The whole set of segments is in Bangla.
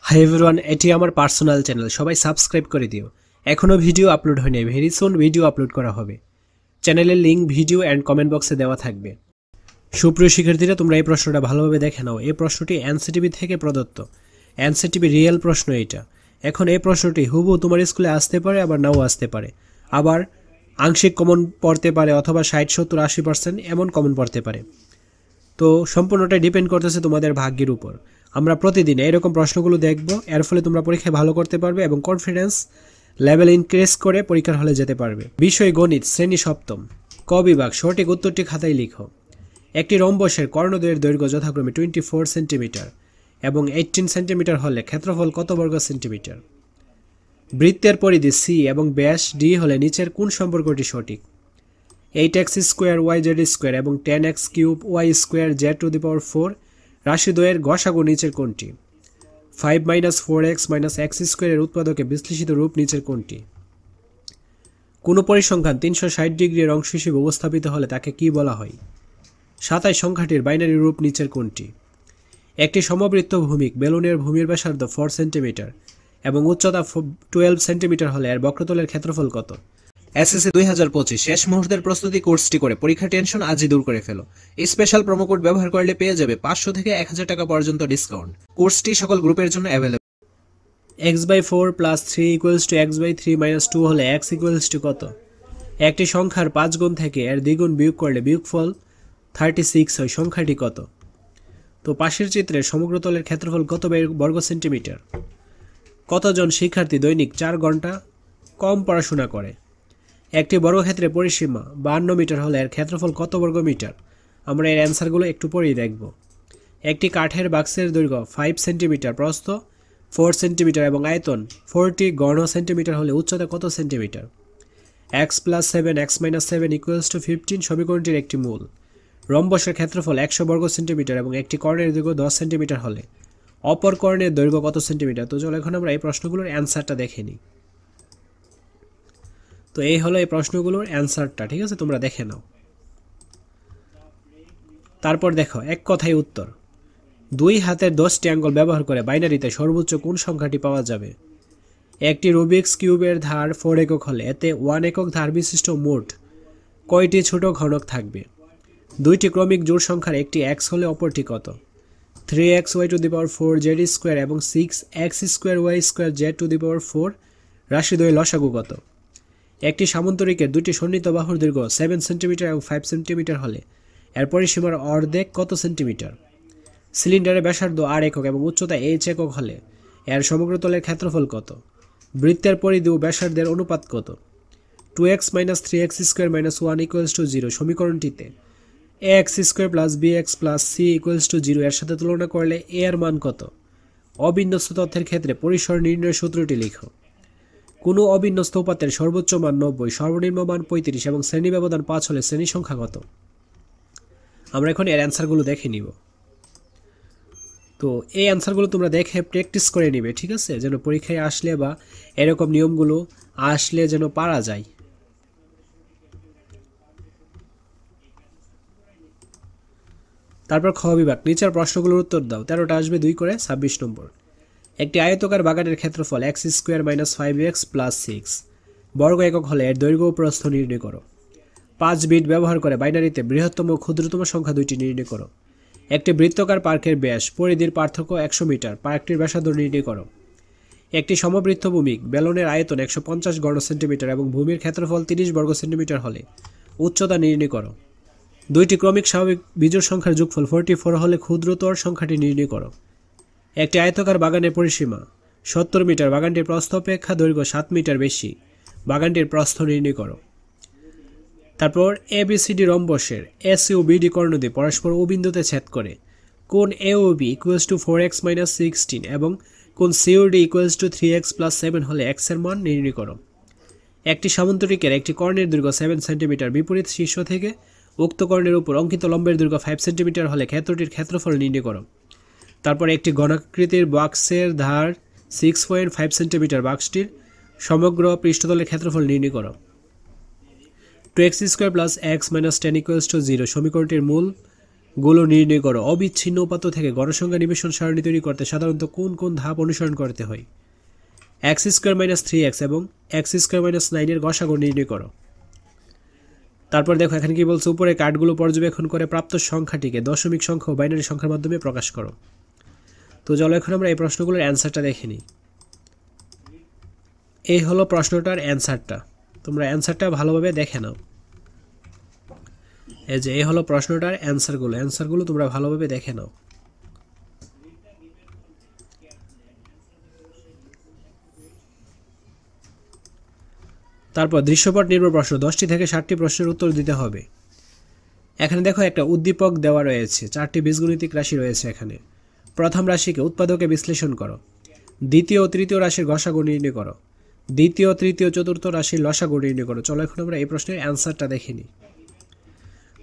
হাই এভরিওয়ান, এটি আমার পার্সোনাল চ্যানেল, সবাই সাবস্ক্রাইব করে দিও। এখনও ভিডিও আপলোড হয়নি, ভেরি সুন ভিডিও আপলোড করা হবে। চ্যানেলের লিঙ্ক ভিডিও অ্যান্ড কমেন্ট বক্সে দেওয়া থাকবে। সুপ্রিয় শিক্ষার্থীরা, তোমরা এই প্রশ্নটা ভালোভাবে দেখে নাও। এই প্রশ্নটি এনসিটিভি থেকে প্রদত্ত, এনসিটিভি রিয়েল প্রশ্ন এটা। এখন এই প্রশ্নটি হুবহু তোমার স্কুলে আসতে পারে, আবার নাও আসতে পারে, আবার আংশিক কমন পড়তে পারে, অথবা 60-70-80% এমন কমন পড়তে পারে। তো সম্পূর্ণটাই ডিপেন্ড করতেছে তোমাদের ভাগ্যের উপর। আমরা প্রতিদিন এরকম প্রশ্নগুলো দেখব, এর ফলে তোমরা পরীক্ষায় ভালো করতে পারবে এবং কনফিডেন্স লেভেল ইনক্রিজ করে পরীক্ষার হলে যেতে পারবে। বিষয় গণিত, শ্রেণী সপ্তম, ক বিভাগ। সঠিক উত্তরটি খাতায় লিখো। একটি রম্বসের কর্ণদ্বয়ের দৈর্ঘ্য যথাক্রমে 24 সেন্টিমিটার এবং 18 সেন্টিমিটার হলে ক্ষেত্রফল কত বর্গ সেন্টিমিটার? বৃত্তের পরিধি সি এবং ব্যাস ডি হলে নিচের কোন সম্পর্কটি সঠিক? 8x square Y Z square এবং 10x cube Y square Z to the power 4 রাশিদ্বয়ের গসাগু নিচের কোনটি? 5 - 4x - x স্কোয়ারের উৎপাদকে বিশ্লেষিত রূপ নিচের কোনটি? কোনো পরিসংখ্যান 360 ডিগ্রির অংশ হিসেবে উপস্থাপিত হলে তাকে কি বলা হয়? 27 সংখ্যাটির বাইনারি রূপ নিচের কোনটি? একটি সমবৃত্ত ভূমিক বেলুনের ভূমির ব্যাসার্ধ 4 সেন্টিমিটার এবং উচ্চতা 12 সেন্টিমিটার হলে এর বক্রতলের ক্ষেত্রফল কত? এসএসসি 2025 শেষ মুহূর্তের প্রস্তুতি কোর্সটি করে পরীক্ষার টেনশন আজই দূর করে ফেলো। এই স্পেশাল প্রোমো কোড ব্যবহার করলে পেয়ে যাবে 500 থেকে 1000 টাকা পর্যন্ত ডিসকাউন্ট। কোর্সটি সকল গ্রুপের জন্য অ্যাভেলেবল। x/4 + 3 = x/3 - 2 হলে x = কত? একটি সংখ্যার 5 গুণ থেকে এর দ্বিগুণ বিয়োগ করলে বিয়োগফল 36 হয়, সংখ্যাটি কত? তো পাশের চিত্রের সমগ্রতলের ক্ষেত্রফল কত বর্গ সেন্টিমিটার? কতজন শিক্ষার্থী দৈনিক 4 ঘন্টা কম পড়াশোনা করে? একটি বর্গক্ষেত্রের পরিসীমা 52 মিটার হলে এর ক্ষেত্রফল কত বর্গ মিটার? আমরা এর অ্যান্সারগুলো একটু পরেই দেখব। একটি কাঠের বাক্সের দৈর্ঘ্য 5 সেন্টিমিটার, প্রস্থ 4 সেন্টিমিটার এবং আয়তন 40 ঘন সেন্টিমিটার হলে উচ্চতা কত সেন্টিমিটার? x + 7 x - 7 = 15 সমীকরণটির একটি মূল। রম্বসের ক্ষেত্রফল 100 বর্গ সেন্টিমিটার এবং একটি কর্ণের দৈর্ঘ্য 10 সেন্টিমিটার হলে অপর কর্ণের দৈর্ঘ্য কত সেন্টিমিটার? তো চলো এখন আমরা এই প্রশ্নগুলোর অ্যান্সারটা দেখে নিই। তো এই হলো এই প্রশ্নগুলোর অ্যান্সারটা, ঠিক আছে, তোমরা দেখে নাও। তারপর দেখো এক কথায় উত্তর। 2 হাতের 10টি আঙ্গুল ব্যবহার করে বাইনারিতে সর্বোচ্চ কোন সংখ্যাটি পাওয়া যাবে? একটি রুবিক্স কিউবের ধার 4 একক হলে এতে 1 একক ধার বিশিষ্ট মোট কয়টি ছোট ঘনক থাকবে? 2টি ক্রমিক জোড় সংখ্যার একটি x হলে অপরটি কত? 3xy⁴ জেড স্কোয়ার এবং 6x² Z to the power 4 রাশিদ্বয়ের লসাগু কত? একটি সামন্তরিকের 2টি সন্নিহিত বাহুর দৈর্ঘ্য 7 সেন্টিমিটার এবং 5 সেন্টিমিটার হলে এর পরিসীমার অর্ধেক কত সেন্টিমিটার? সিলিন্ডারের ব্যাসার্ধ r একক এবং উচ্চতা h একক হলে এর সমগ্রতলের ক্ষেত্রফল কত? বৃত্তের পরিধি ও ব্যাসার্ধের অনুপাত কত? 2x - 3x² - 1 = 0 সমীকরণটিতে ax² + bx + c = 0 এর সাথে তুলনা করলে a এর মান কত? অবিন্যস্ত তথ্যের ক্ষেত্রে পরিসর নির্ণয়ের সূত্রটি লিখো। কোনো অবিন্যস্ত উপাত্তের সর্বোচ্চ মান 90, সর্বনিম্ন মান 35 এবং শ্রেণী ব্যবধান 5 হলে শ্রেণী সংখ্যা কত? আমরা এখন এর অ্যান্সারগুলো দেখে নিব। তো এই অ্যান্সারগুলো তোমরা দেখে প্র্যাকটিস করে নিবে, ঠিক আছে, যেন পরীক্ষায় আসলে বা এরকম নিয়মগুলো আসলে যেন পারা যায়। তারপর খ বিভাগ, নিচের প্রশ্নগুলোর উত্তর দাও। 13টা আসবে 2 করে 26 নম্বর। একটি আয়তকার বাগানের ক্ষেত্রফল x² - 5x + 6 বর্গ একক হলে এর দৈর্ঘ্য ও প্রস্থ নির্ণয় করো। 5 বিট ব্যবহার করে বাইনারিতে বৃহত্তম ও ক্ষুদ্রতম সংখ্যা 2টি নির্ণয় করো। একটি বৃত্তাকার পার্কের ব্যাস পরিধির পার্থক্য 100 মিটার, পার্কটির ব্যাসার্ধ নির্ণয় করো। একটি সমবৃত্ত ভূমিক বেলনের আয়তন 150 ঘন সেন্টিমিটার এবং ভূমির ক্ষেত্রফল 30 বর্গ সেন্টিমিটার হলে উচ্চতা নির্ণয় করো। 2টি ক্রমিক স্বাভাবিক বিজোড় সংখ্যার যোগফল 44 হলে ক্ষুদ্রতর সংখ্যাটি নির্ণয় করো। একটি আয়তকার বাগানের পরিসীমা 70 মিটার, বাগানটির প্রস্থ অপেক্ষা দৈর্ঘ্য 7 মিটার বেশি, বাগানটির প্রস্থ নির্ণয় করো। তারপর ABCD রম্বসের AC ও BD কর্ণদ্বয় পরস্পর ও বিন্দুতে ছেদ করে। কোণ AOB = 4x - 16 এবং কোণ COD = 3x + 7 হলে x এর মান নির্ণয় করো। একটি সামন্তরিকের একটি কর্ণের দৈর্ঘ্য 7 সেন্টিমিটার, বিপরীত শীর্ষ থেকে উক্ত কর্ণের উপর অঙ্কিত লম্বের দৈর্ঘ্য 5 সেন্টিমিটার হলে ক্ষেত্রটির ক্ষেত্রফল নির্ণয় করো। তারপর একটি ঘনাকৃতির বাক্সের ধার 6.5 সেন্টিমিটার, বাক্সটির সমগ্র পৃষ্ঠতলের ক্ষেত্রফল নির্ণয় করো। 2x² + x - 10 = 0 সমীকরণটির মূল গুলো নির্ণয় করো। অবিচ্ছিন্ন উপাত্ত থেকে গণসংখ্যা নিবেশন সারণী তৈরি করতে সাধারণত কোন কোন ধাপ অনুসরণ করতে হয়? এক্স স্কোয়ার মাইনাস 3x এবং এক্স স্কোয়ার মাইনাস 9 এর গসাগু নির্ণয় করো। তারপর দেখো এখানে কি বলছে, উপরে কার্ডগুলো পর্যবেক্ষণ করে প্রাপ্ত সংখ্যাটিকে দশমিক সংখ্যা ও বাইনারি সংখ্যার মাধ্যমে প্রকাশ করো। তো চলো এখন আমরা এই প্রশ্নগুলোর অ্যান্সারটা দেখে নিই। এই হলো প্রশ্নটার অ্যান্সারটা, তোমরা অ্যান্সারটা ভালোভাবে দেখে নাও। এই যে এই হলো প্রশ্নটার অ্যান্সারগুলো তোমরা ভালোভাবে দেখে নাও। তারপর দৃশ্যপট নির্ভর প্রশ্ন, 10টি থেকে 60টি প্রশ্নের উত্তর দিতে হবে। এখানে দেখো একটা উদ্দীপক দেওয়া রয়েছে, 4টি বীজগণিতিক রাশি রয়েছে এখানে। প্রথম রাশিকে উৎপাদকে বিশ্লেষণ করো। দ্বিতীয় ও তৃতীয় রাশির গসাগু নির্ণয় করো। দ্বিতীয়, তৃতীয়, চতুর্থ রাশির লসাগু নির্ণয় করো। চলো এখন আমরা এই প্রশ্নের অ্যান্সারটা দেখে নিই।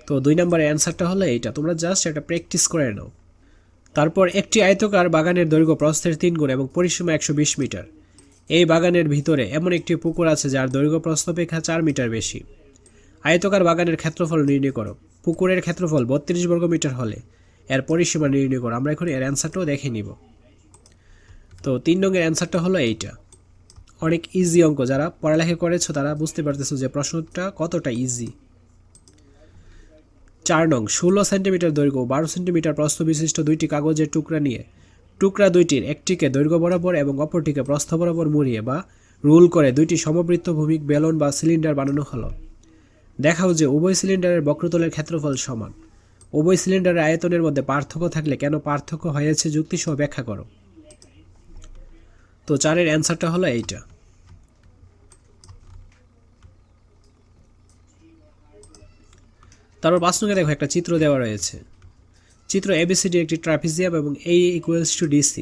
তো 2 নম্বরের অ্যান্সারটা হলো এইটা, তোমরা জাস্ট একটা প্র্যাকটিস করে নাও। তারপর একটি আয়তকার বাগানের দৈর্ঘ্য প্রস্থের 3 গুণ এবং পরিসীমা 120 মিটার। এই বাগানের ভিতরে এমন একটি পুকুর আছে যার দৈর্ঘ্য প্রস্থ অপেক্ষা 4 মিটার বেশি। আয়তকার বাগানের ক্ষেত্রফল নির্ণয় করো। পুকুরের ক্ষেত্রফল 32 বর্গমিটার হলে এর পরিসীমা নির্ণয় করো। আমরা এখন এর অ্যান্সারটাও দেখে নিব। তো 3 নংয়ের অ্যান্সারটা হলো এইটা, অনেক ইজি অঙ্ক, যারা পড়ালেখা করেছো তারা বুঝতে পারতেছো যে প্রশ্নটা কতটা ইজি। 4 নং, 16 সেন্টিমিটার দৈর্ঘ্য 12 সেন্টিমিটার প্রস্থ বিশিষ্ট 2টি কাগজের টুকরা নিয়ে টুকরা 2টির একটিকে দৈর্ঘ্য বরাবর এবং অপরটিকে প্রস্থ বরাবর মুড়িয়ে বা রোল করে 2টি সমবৃত্ত ভূমিক বেলন বা সিলিন্ডার বানানো হলো। দেখাও যে উভয় সিলিন্ডারের বক্রতলের ক্ষেত্রফল সমান। উভয় সিলিন্ডারের আয়তনের মধ্যে পার্থক্য থাকলে কেন পার্থক্য হয়েছে যুক্তিসহ ব্যাখ্যা করো। তো 4-এর অ্যান্সারটা হলো এইটা। তারপর 5 নং দেখো একটা চিত্র দেওয়া রয়েছে। চিত্র এবিসিডি একটি ট্রাপিজিয়াম এবং A = DC।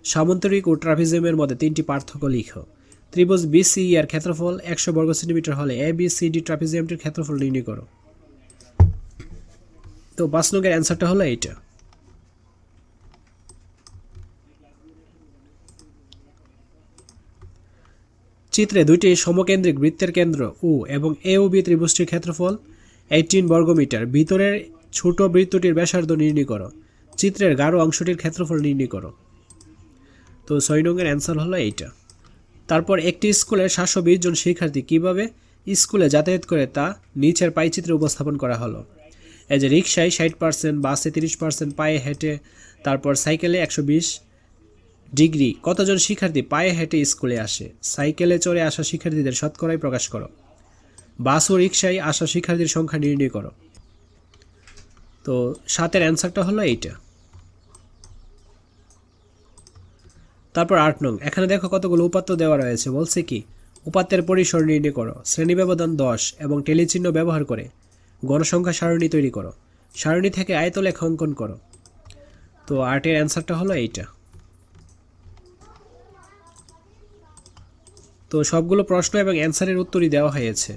সামান্তরিক ও ট্রাপিজিয়ামের মধ্যে 3টি পার্থক্য লিখো। ত্রিভুজ BCE এর ক্ষেত্রফল 100 বর্গ সেন্টিমিটার হলে ABCD ট্রাপিজিয়ামটির ক্ষেত্রফল নির্ণয় করো। তো 5 নং এর অ্যান্সারটা হলো এইটা। চিত্রে 2টি সমকেন্দ্রিক বৃত্তের কেন্দ্র O এবং AOB ত্রিভুজটির ক্ষেত্রফল 18 বর্গমিটার। ভিতরের ছোট বৃত্তটির ব্যাসার্ধ নির্ণয় করো। চিত্রের গাঢ় অংশটির ক্ষেত্রফল নির্ণয় করো। তো 6 নং এর অ্যান্সার হলো এইটা। তারপর একটি স্কুলের 720 জন শিক্ষার্থী কিভাবে স্কুলে যাতায়াত করে তা নিচের পাইচিত্রে উপস্থাপন করা হলো। এই যে রিকশায় 60%, বাসে 30%, পায়ে হেঁটে, তারপর সাইকেলে 120 ডিগ্রি। কতজন শিক্ষার্থী পায়ে হেঁটে স্কুলে আসে? সাইকেলে চড়ে আসা শিক্ষার্থীদের শতকরাই প্রকাশ করো। বাস ও রিকশায় আসা শিক্ষার্থীর সংখ্যা নির্ণয় করো। তো 7-এর অ্যান্সারটা হলো এইটা। তারপর 8 নং, এখানে দেখো কতগুলো উপাত্ত দেওয়া রয়েছে। বলছে কি, উপাত্তের পরিসর নির্ণয় করো। শ্রেণী ব্যবধান 10 এবং টেলিচিহ্ন ব্যবহার করে গণসংখ্যা সারণী তৈরি করো। সারণী থেকে আয়তলেখ অঙ্কন করো। তো 8-এর অ্যান্সারটা হলো এইটা। তো সবগুলো প্রশ্ন এবং অ্যান্সারের উত্তরই দেওয়া হয়েছে।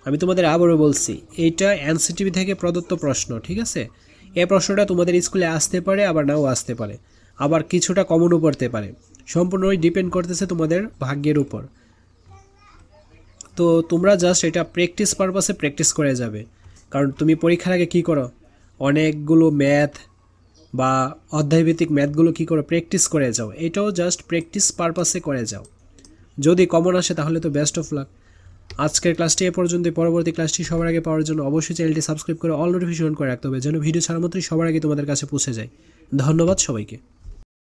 আমি তোমাদের আবারও বলছি, এইটা এনসিটিভি থেকে প্রদত্ত প্রশ্ন, ঠিক আছে? এই প্রশ্নটা তোমাদের স্কুলে আসতে পারে, আবার নাও আসতে পারে, আবার কিছুটা কমনও পড়তে পারে। সম্পূর্ণই ডিপেন্ড করতেছে তোমাদের ভাগ্যের উপর। তো তোমরা জাস্ট এটা প্র্যাকটিস পারপাসে প্র্যাকটিস করে যাবে। কারণ তুমি পরীক্ষার আগে কী করো, অনেকগুলো ম্যাথ বা অধ্যায়ভিত্তিক ম্যাথগুলো কী করো, প্র্যাকটিস করে যাও। এটাও জাস্ট প্র্যাকটিস পারপাসে করে যাও। যদি কমন আসে তাহলে তো বেস্ট অফ লাক। আজকের ক্লাসটি এ পর্যন্ত। পরবর্তী ক্লাসটি সবার আগে পাওয়ার জন্য অবশ্যই চ্যানেলটি সাবস্ক্রাইব করে অল নোটিফিকেশন করে রাখতে হবে, যেন ভিডিও ছাড়া মাত্রই সবার আগে তোমাদের কাছে পৌঁছে যায়। ধন্যবাদ সবাইকে।